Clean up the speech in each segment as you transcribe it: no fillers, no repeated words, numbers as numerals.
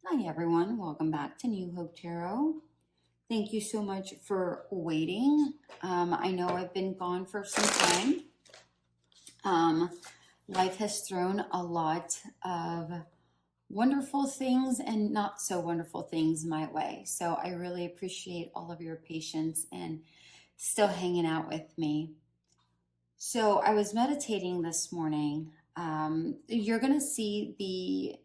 Hi, everyone. Welcome back to New Hope Tarot. Thank you so much for waiting. I know I've been gone for some time. Um, Life has thrown a lot of wonderful things and not so wonderful things my way. So I really appreciate all of your patience and still hanging out with me. So I was meditating this morning. You're going to see the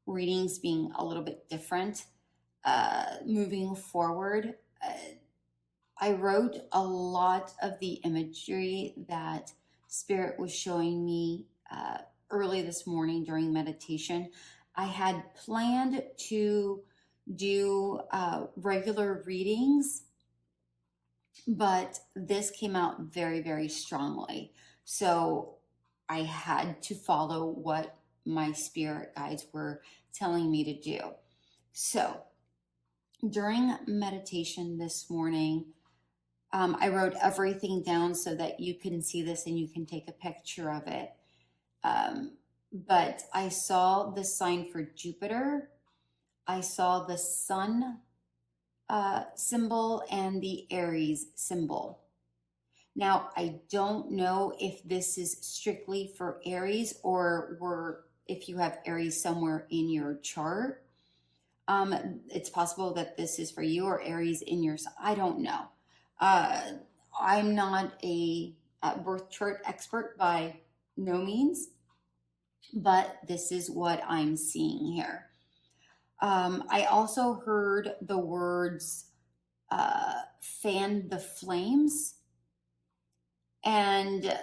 readings being a little bit different moving forward. I wrote a lot of the imagery that Spirit was showing me early this morning during meditation. I had planned to do regular readings, but this came out very, very strongly. So I had to follow what my spirit guides were telling me to do. So during meditation this morning, I wrote everything down so that you can see this and you can take a picture of it. But I saw the sign for Jupiter. I saw the sun symbol and the Aries symbol. Now, I don't know if this is strictly for Aries or if you have Aries somewhere in your chart. It's possible that this is for you or Aries in yours. I don't know. I'm not a birth chart expert by no means, but this is what I'm seeing here. I also heard the words fan the flames, and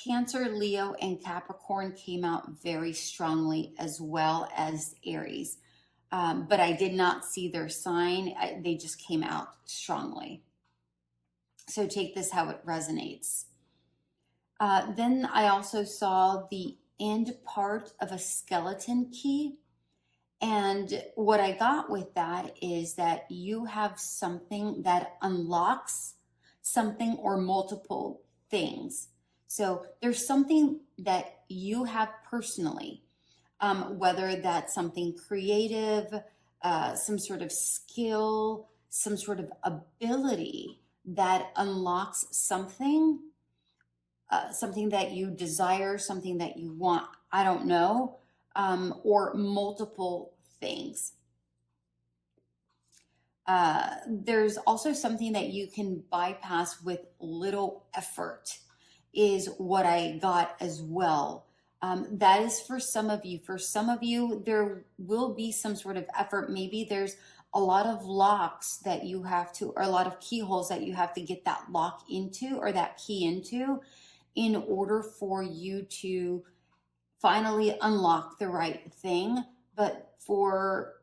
Cancer, Leo, and Capricorn came out very strongly, as well as Aries. But I did not see their sign. They just came out strongly. So take this how it resonates. Then I also saw the end part of a skeleton key. And what I got with that is that you have something that unlocks something or multiple things. So there's something that you have personally, whether that's something creative, some sort of skill, some sort of ability that unlocks something, something that you desire, something that you want, I don't know, or multiple things. There's also something that you can bypass with little effort, is what I got as well. That is for some of you. For some of you, there will be some sort of effort. Maybe there's a lot of locks that you have to, or a lot of keyholes that you have to get that lock into or that key into in order for you to finally unlock the right thing. But for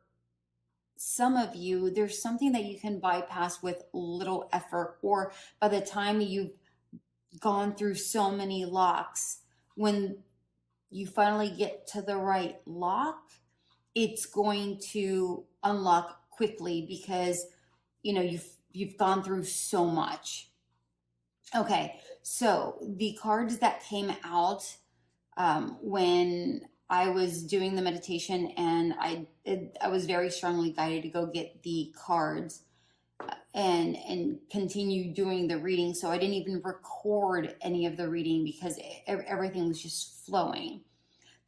some of you, there's something that you can bypass with little effort, or by the time you've gone through so many locks, when you finally get to the right lock, it's going to unlock quickly because you've gone through so much. Okay, so the cards that came out when I was doing the meditation, and I was very strongly guided to go get the cards and continue doing the reading. So I didn't even record any of the reading because everything was just flowing.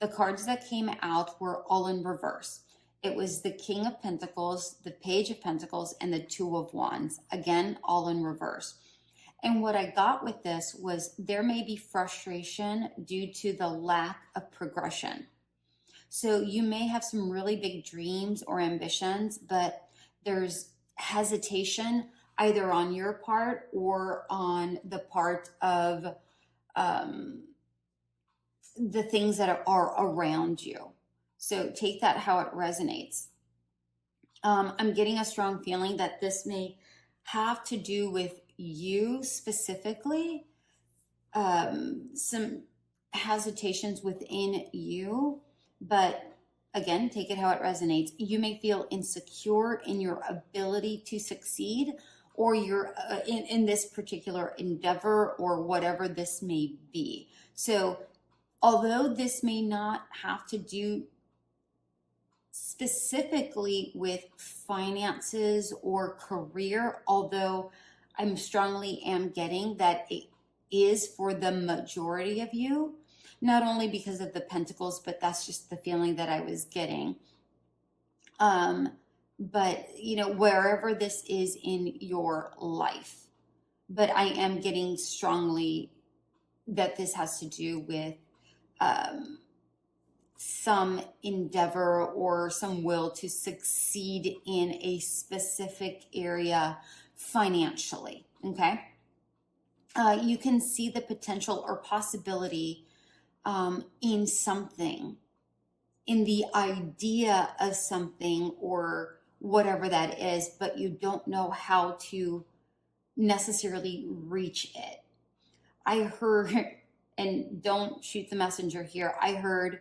The cards that came out were all in reverse. It was the King of Pentacles, the Page of Pentacles, and the Two of Wands. Again, all in reverse. And what I got with this was there may be frustration due to the lack of progression. So you may have some really big dreams or ambitions, but there's hesitation either on your part or on the part of the things that are around you. So take that how it resonates. I'm getting a strong feeling that this may have to do with you specifically, some hesitations within you, but again, take it how it resonates. You may feel insecure in your ability to succeed, or you're in this particular endeavor, or whatever this may be. So although this may not have to do specifically with finances or career, although I'm strongly am getting that it is for the majority of you, not only because of the pentacles, but that's just the feeling that I was getting. But wherever this is in your life, but I am getting strongly that this has to do with some endeavor or some will to succeed in a specific area financially. Okay. You can see the potential or possibility in something, in the idea of something or whatever that is, but you don't know how to necessarily reach it. I heard, and don't shoot the messenger here, I heard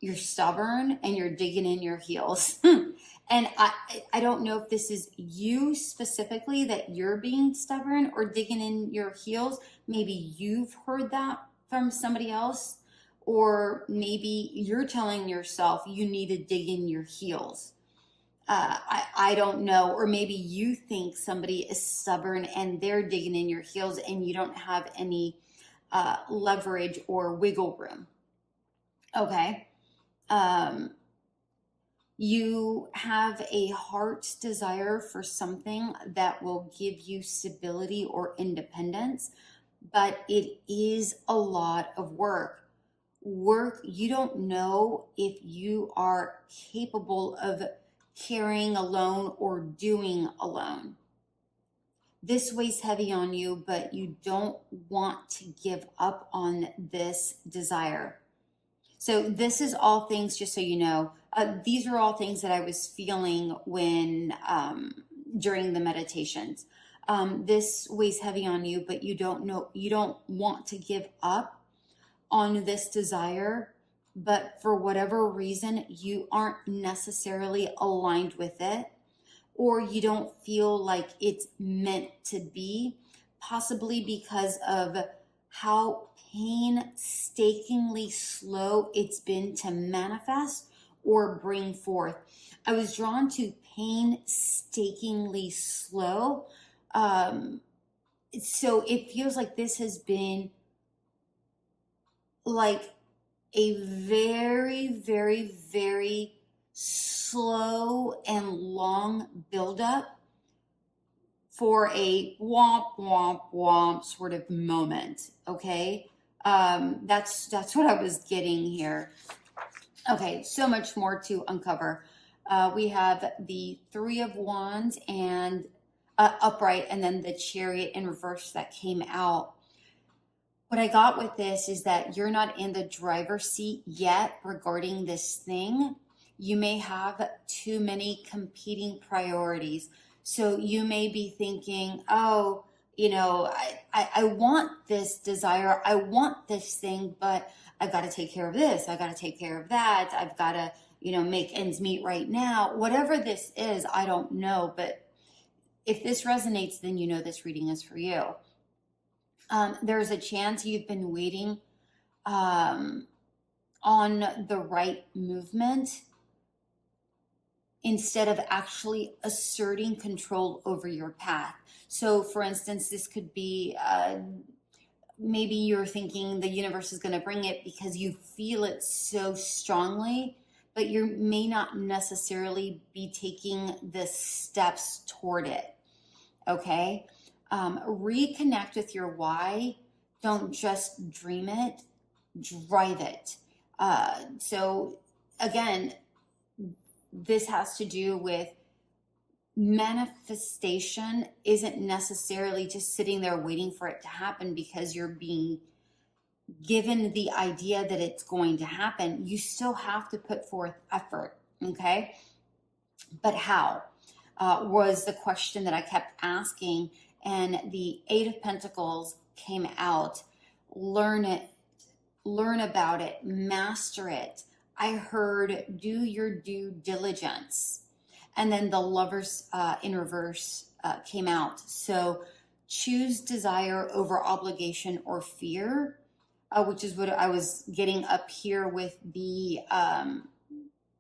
you're stubborn and you're digging in your heels. And I don't know if this is you specifically, that you're being stubborn or digging in your heels. Maybe you've heard that from somebody else, or maybe you're telling yourself you need to dig in your heels. I don't know. Or maybe you think somebody is stubborn and they're digging in your heels and you don't have any leverage or wiggle room. Okay. You have a heart's desire for something that will give you stability or independence, but it is a lot of work. You don't know if you are capable of carrying alone or doing alone. This weighs heavy on you, but you don't want to give up on this desire. So this is all things, just so you know, these are all things that I was feeling when during the meditations. This weighs heavy on you, but you don't want to give up on this desire, but for whatever reason, you aren't necessarily aligned with it, or you don't feel like it's meant to be, possibly because of how painstakingly slow it's been to manifest or bring forth. I was drawn to painstakingly slow. So it feels like this has been like a very, very, very slow and long buildup for a womp, womp, womp sort of moment. Okay. That's what I was getting here. Okay. So much more to uncover. We have the Three of Wands and upright, and then the Chariot in reverse that came out. What I got with this is that you're not in the driver's seat yet regarding this thing. You may have too many competing priorities. So you may be thinking, oh, I want this desire. I want this thing, but I've got to take care of this. I've got to take care of that. I've got to, make ends meet right now. Whatever this is, I don't know. But if this resonates, then this reading is for you. There's a chance you've been waiting on the right movement instead of actually asserting control over your path. So for instance, this could be maybe you're thinking the universe is going to bring it because you feel it so strongly, but you may not necessarily be taking the steps toward it. Okay? Reconnect with your why. Don't just dream it, drive it. So again, this has to do with manifestation isn't necessarily just sitting there waiting for it to happen because you're being given the idea that it's going to happen. You still have to put forth effort. Okay. But how was the question that I kept asking. And the Eight of Pentacles came out. Learn it, learn about it, master it. I heard do your due diligence. And then the Lovers in reverse came out. So choose desire over obligation or fear, which is what I was getting up here with the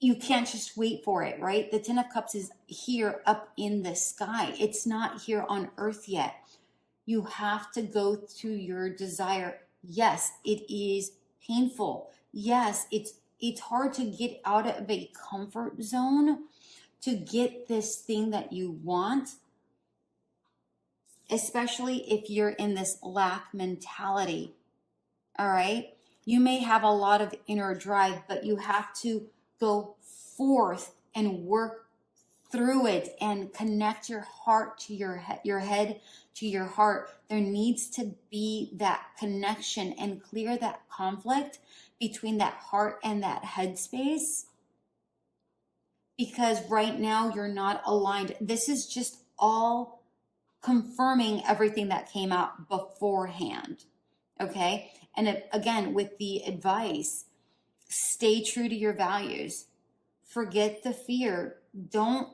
you can't just wait for it, right? The Ten of Cups is here up in the sky. It's not here on earth yet. You have to go to your desire. Yes, it is painful. Yes, it's hard to get out of a comfort zone to get this thing that you want, especially if you're in this lack mentality. All right? You may have a lot of inner drive, but you have to go forth and work through it and connect your heart to your head to your heart. There needs to be that connection and clear that conflict between that heart and that head space, because right now you're not aligned. This is just all confirming everything that came out beforehand. Okay? And again, with the advice, stay true to your values. Forget the fear. Don't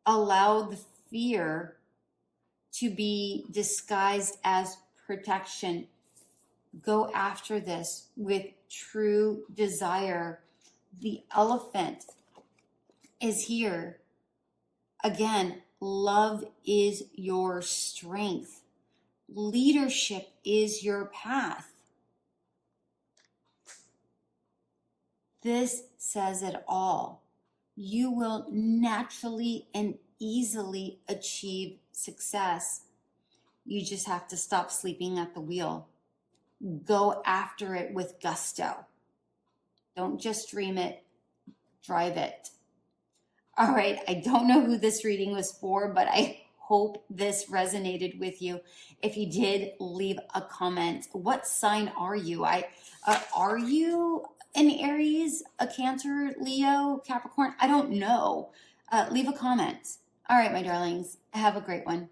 allow the fear to be disguised as protection. Go after this with true desire. The elephant is here. Again, love is your strength. Leadership is your path. This says it all. You will naturally and easily achieve success. You just have to stop sleeping at the wheel. Go after it with gusto. Don't just dream it, drive it. All right, I don't know who this reading was for, but I hope this resonated with you. If you did, leave a comment. What sign are you? Are you an Aries, a Cancer, Leo, Capricorn? I don't know. Leave a comment. All right, my darlings, have a great one.